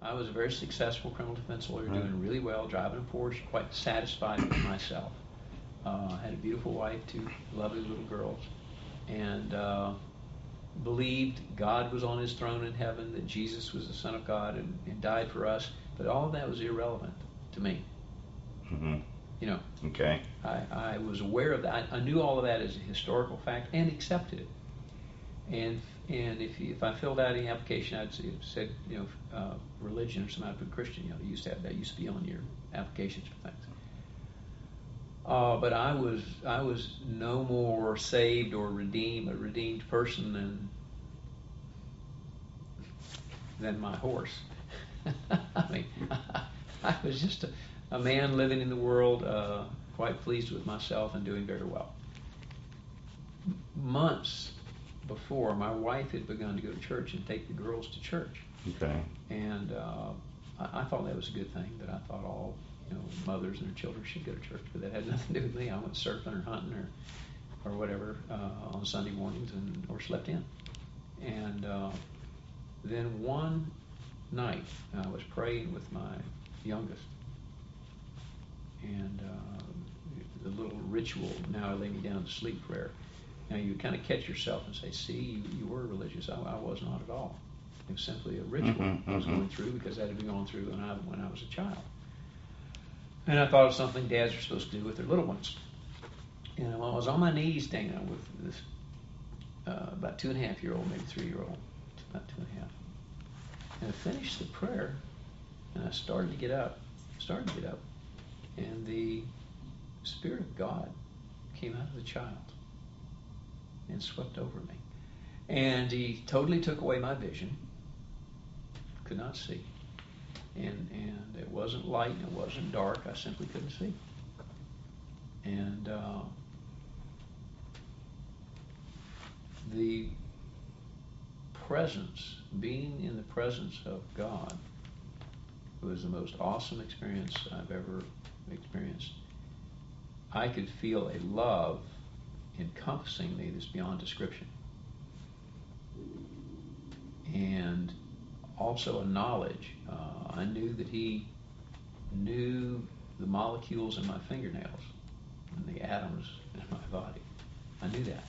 I was a very successful criminal defense lawyer, doing really well, driving a Porsche, quite satisfied with myself. Had a beautiful wife, two lovely little girls, and believed God was on his throne in heaven, that Jesus was the Son of God and died for us. But all of that was irrelevant to me. Mm-hmm. You know, Okay. I was aware of that. I knew all of that as a historical fact and accepted it. And if I filled out any application, I'd said, you know, religion or something. I'd put Christian. You know, they used to have that. Used to be on your applications for things. But I was no more saved or a redeemed person than my horse. I mean, I was just a man living in the world, quite pleased with myself and doing very well. Months before, my wife had begun to go to church and take the girls to church. Okay. And I thought that was a good thing, that I thought all, you know, mothers and their children should go to church, but that had nothing to do with me. I went surfing or hunting or whatever on Sunday mornings or slept in. And then one night I was praying with my youngest, and the little ritual, now I lay me down to sleep prayer. Now you kind of catch yourself and say, see, you were religious. I was not at all. It was simply a ritual I was going through because that had been going through when I was a child. And I thought it was something dads are supposed to do with their little ones. And I was on my knees, Dana, with this about 2.5-year-old, maybe 3-year-old, about 2.5. And I finished the prayer, and I started to get up, and the Spirit of God came out of the child and swept over me. And he totally took away my vision. Could not see. And it wasn't light and it wasn't dark. I simply couldn't see. And the presence, being in the presence of God, was the most awesome experience I've ever experienced. I could feel a love encompassing me that's beyond description. And also a knowledge. I knew that he knew the molecules in my fingernails and the atoms in my body. I knew that.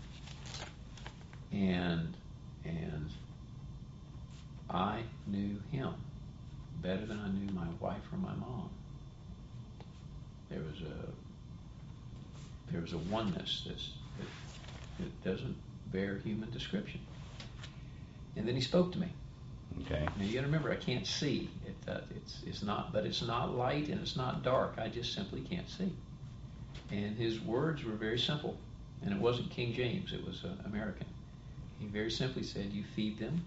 And I knew him better than I knew my wife or my mom. There was a oneness that doesn't bear human description. And then he spoke to me. Okay. Now you got to remember, I can't see. It's not light and it's not dark. I just simply can't see. And his words were very simple, and it wasn't King James. It was American. He very simply said, "You feed them,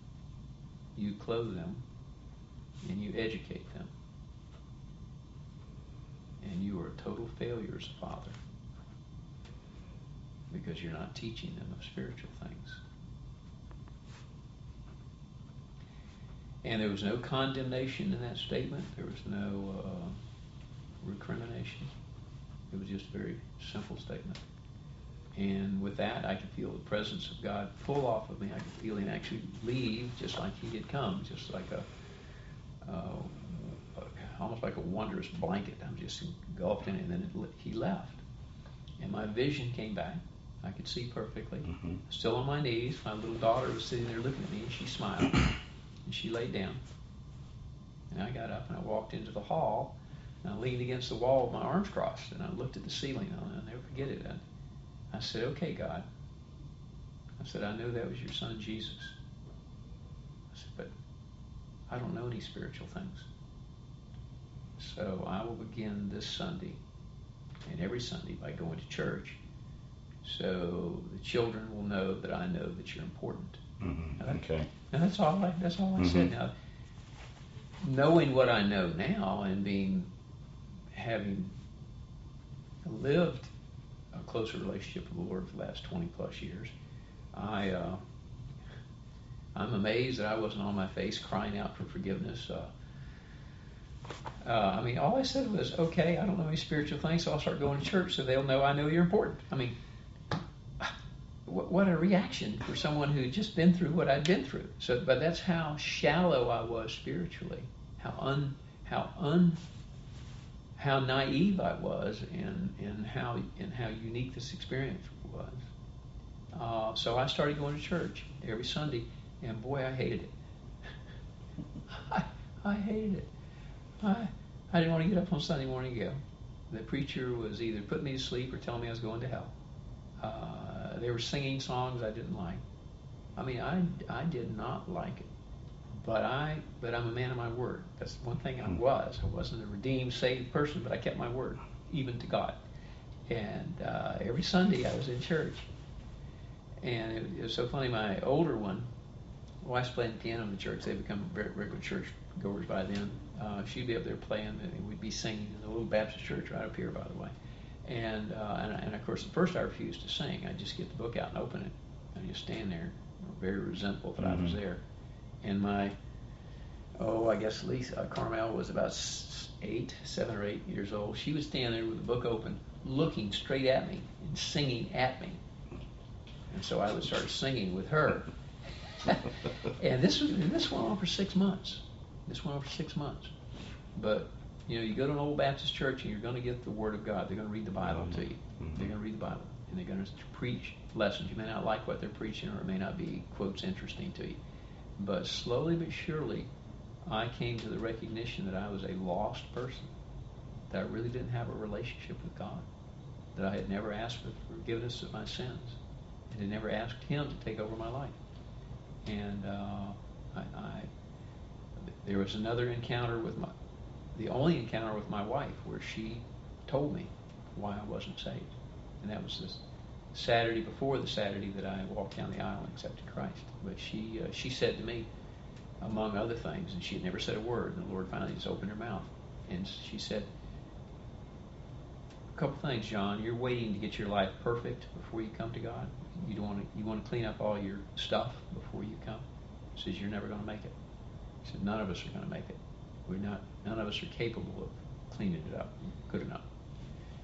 you clothe them, and you educate them. And you are a total failure as a father because you're not teaching them of spiritual things." And there was no condemnation in that statement. There was no recrimination. It was just a very simple statement. And with that, I could feel the presence of God pull off of me. I could feel him actually leave just like he had come, just like almost like a wondrous blanket. I'm just engulfed in it, and then he left. And my vision came back. I could see perfectly. Mm-hmm. Still on my knees. My little daughter was sitting there looking at me, and she smiled. And she laid down. And I got up and I walked into the hall, and I leaned against the wall with my arms crossed, and I looked at the ceiling. I'll never forget it. I said, "Okay, God." I said, "I know that was your son, Jesus." I said, "But I don't know any spiritual things. So I will begin this Sunday and every Sunday by going to church, so the children will know that I know that you're important." Mm-hmm. Okay. And that's all I said. Now, knowing what I know now and having lived a closer relationship with the Lord for the last 20 plus years, I'm amazed that I wasn't on my face crying out for forgiveness. I mean, all I said was, "Okay, I don't know any spiritual things, so I'll start going to church so they'll know I know you're important." I mean, what a reaction for someone who had just been through what I'd been through. But that's how shallow I was spiritually, how un how naive I was, and how unique this experience was. So I started going to church every Sunday, and boy, I hated it. I hated it. I didn't want to get up on Sunday morning and go. The preacher was either putting me to sleep or telling me I was going to hell. They were singing songs I didn't like. I mean, I did not like it. But I'm a man of my word. That's one thing I was. I wasn't a redeemed, saved person, but I kept my word, even to God. And every Sunday I was in church. And it was so funny, my older one, wife's playing piano in the church. They become very regular church goers by then. She'd be up there playing, and we'd be singing in the little Baptist church right up here, by the way. And of course, at first I refused to sing. I'd just get the book out and open it. I'd just stand there, very resentful that I was there. And my, I guess Lisa, Carmel was about 7 or 8 years old. She was standing there with the book open, looking straight at me and singing at me. And so I would start singing with her. And this went on for 6 months. But you go to an old Baptist church and you're going to get the Word of God. They're going to read the Bible to you. They're going to read the Bible, and they're going to preach lessons. You may not like what they're preaching, or it may not be, quotes, interesting to you. But slowly but surely, I came to the recognition that I was a lost person, that I really didn't have a relationship with God, that I had never asked for forgiveness of my sins, and had never asked Him to take over my life. And there was another encounter the only encounter with my wife, where she told me why I wasn't saved. And that was this Saturday before the Saturday that I walked down the aisle and accepted Christ. But she said to me, among other things, and she had never said a word, and the Lord finally just opened her mouth, and she said, a couple things, John. You're waiting to get your life perfect before you come to God. You want to clean up all your stuff before you come. She says, you're never going to make it. She said, none of us are going to make it. None of us are capable of cleaning it up good enough.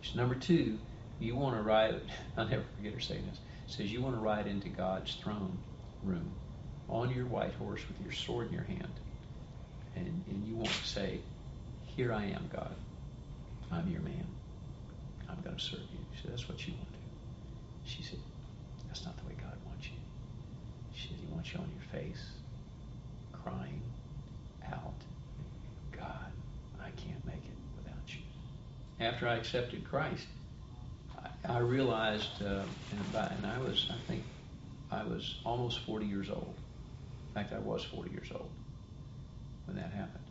She said, number two, you want to ride, I'll never forget her saying this, says you want to ride into God's throne room on your white horse with your sword in your hand, and you want to say, here I am, God. I'm your man. I'm going to serve you. She said, that's what you want to do. She said, that's not the way God wants you. She said, He wants you on your face, crying out, God, I can't make it without you. After I accepted Christ, I realized, and I think I was almost 40 years old. In fact, I was 40 years old when that happened.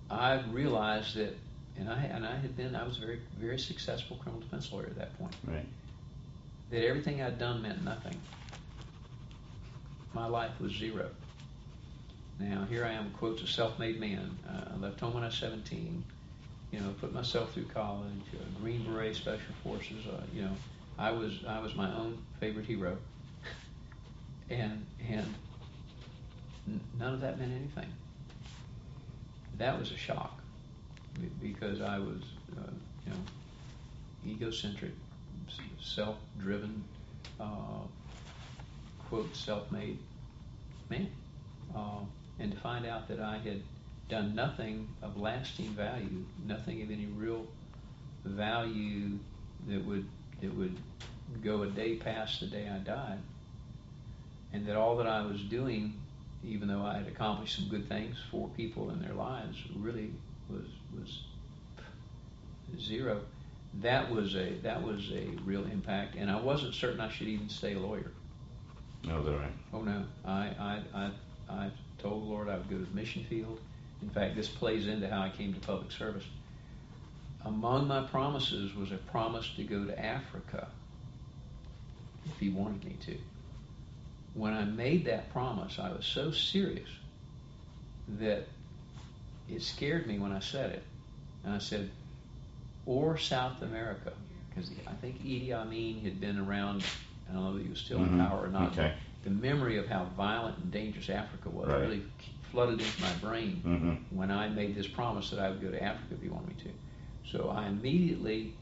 I realized that, I was a very, very successful criminal defense lawyer at that point. Right. That everything I'd done meant nothing. My life was zero. Now, here I am, quotes, a self-made man. I left home when I was 17, put myself through college, Green Beret, Special Forces, I was my own favorite hero. And none of that meant anything. That was a shock, because I was, egocentric, self-driven, quote, self-made man. And to find out that I had done nothing of lasting value, nothing of any real value that would go a day past the day I died, and that all that I was doing, even though I had accomplished some good things for people in their lives, really was zero. That was a real impact, and I wasn't certain I should even stay a lawyer. No, they're right. Oh no, I told the Lord I would go to the mission field. In fact, this plays into how I came to public service. Among my promises was a promise to go to Africa if He wanted me to. When I made that promise, I was so serious that it scared me when I said it. And I said, or South America, because I think Idi Amin had been around. I don't know if he was still in power or not. Okay. The memory of how violent and dangerous Africa was really flooded into my brain when I made this promise that I would go to Africa if He wanted me to. So I immediately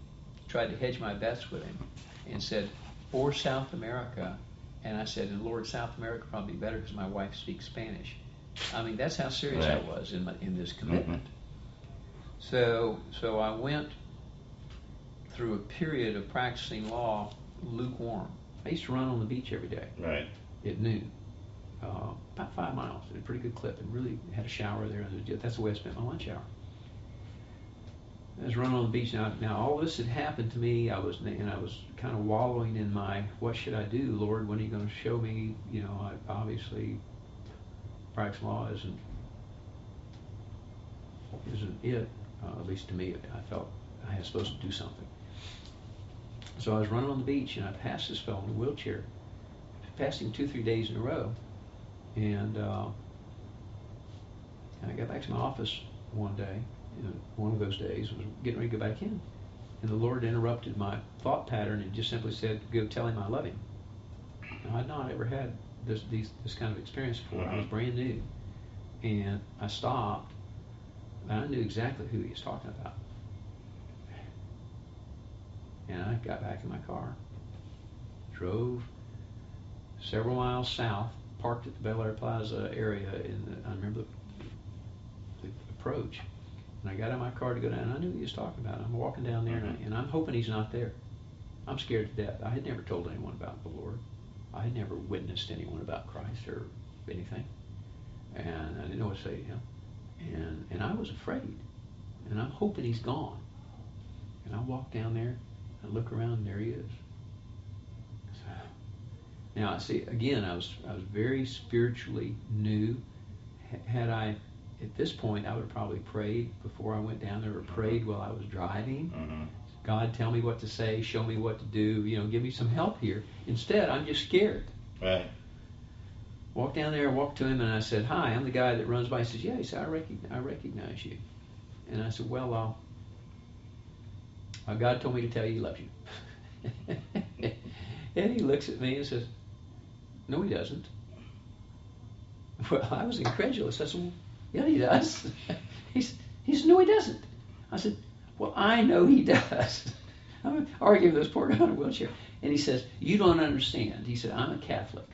tried to hedge my bets with Him and said, or South America. And I said, and Lord, South America would probably be better because my wife speaks Spanish. I mean, that's how serious Right. I was in this commitment. Mm-hmm. So I went through a period of practicing law lukewarm. I used to run on the beach every day Right. at noon, about 5 miles at a pretty good clip, and really had a shower there. That's the way I spent my lunch hour. I was running on the beach. Now all this had happened to me. I was kind of wallowing in my, what should I do, Lord? When are you going to show me? You know, obviously, practice law isn't it. At least to me, I felt I was supposed to do something. So I was running on the beach, and I passed this fellow in a wheelchair. Passed him 2-3 days in a row, and I got back to my office one day. One of those days was getting ready to go back in, and the Lord interrupted my thought pattern and just simply said, "Go tell him I love him." Now, I'd not ever had this kind of experience before. I was brand new, and I stopped, and I knew exactly who he was talking about. And I got back in my car, drove several miles south, parked at the Bel Air Plaza area. I remember the approach. And I got in my car to go down, and I knew what he was talking about. I'm walking down there, and I'm hoping he's not there. I'm scared to death. I had never told anyone about the Lord. I had never witnessed anyone about Christ or anything. And I didn't know what to say to him. And I was afraid. And I'm hoping he's gone. And I walk down there, I look around, and there he is. Now, see, again, I was very spiritually new. Had I, at this point, I would have probably prayed before I went down there, or prayed while I was driving. God, tell me what to say, show me what to do, give me some help here. Instead, I'm just scared. Right. Walked down there, walked to him, and I said, "Hi, I'm the guy that runs by." He says, "Yeah." He said, I recognize you. And I said, "Well, God told me to tell you he loves you." And he looks at me and says, "No, he doesn't." Well, I was incredulous. I said, "Well, yeah, he does." He said, "No, he doesn't." I said, "Well, I know he does." I'm arguing with this poor guy in a wheelchair. And he says, "You don't understand." He said, "I'm a Catholic,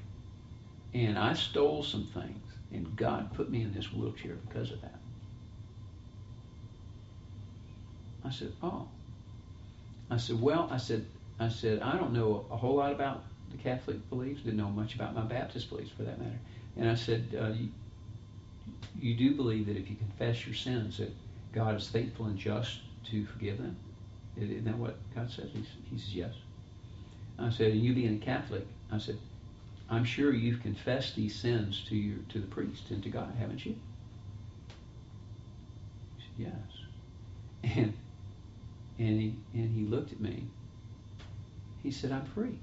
and I stole some things, and God put me in this wheelchair because of that." I said, "Oh." I said, "Well," I said, "I don't know a whole lot about the Catholic beliefs. Didn't know much about my Baptist beliefs, for that matter." And I said, you do believe that if you confess your sins, that God is faithful and just to forgive them? Isn't that what God says?" He says, "Yes." I said, "And you being a Catholic," I said, "I'm sure you've confessed these sins to the priest and to God, haven't you?" He said, "Yes." And he looked at me. He said, "I'm free.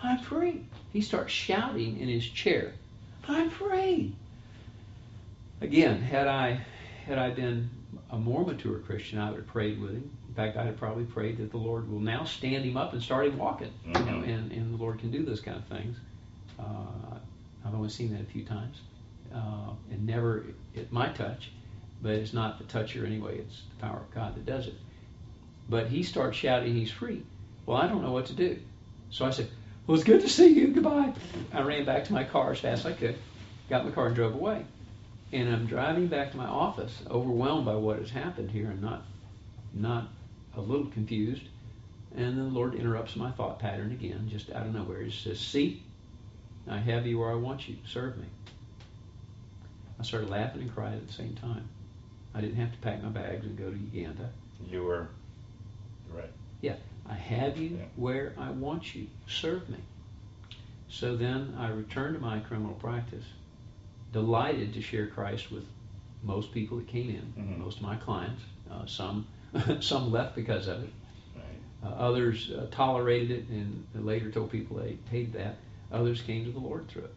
I'm free." He starts shouting in his chair, "I'm free." Again, had I been a more mature Christian, I would have prayed with him. In fact, I'd have probably prayed that the Lord will now stand him up and start him walking. And the Lord can do those kind of things. I've only seen that a few times, and never at my touch. But it's not the toucher anyway. It's the power of God that does it. But he starts shouting, he's free. Well, I don't know what to do. So I said, "Well, it's good to see you. Goodbye." I ran back to my car as fast as I could, got in the car and drove away. And I'm driving back to my office, overwhelmed by what has happened here, and not a little confused. And then the Lord interrupts my thought pattern again, just out of nowhere. He says, "See, I have you where I want you. Serve me." I started laughing and crying at the same time. I didn't have to pack my bags and go to Uganda. You were right. Yeah, I have you where I want you. Serve me. So then I returned to my criminal practice, delighted to share Christ with most people that came in, most of my clients. Some left because of it. Right. Others tolerated it and later told people they hated that. Others came to the Lord through it.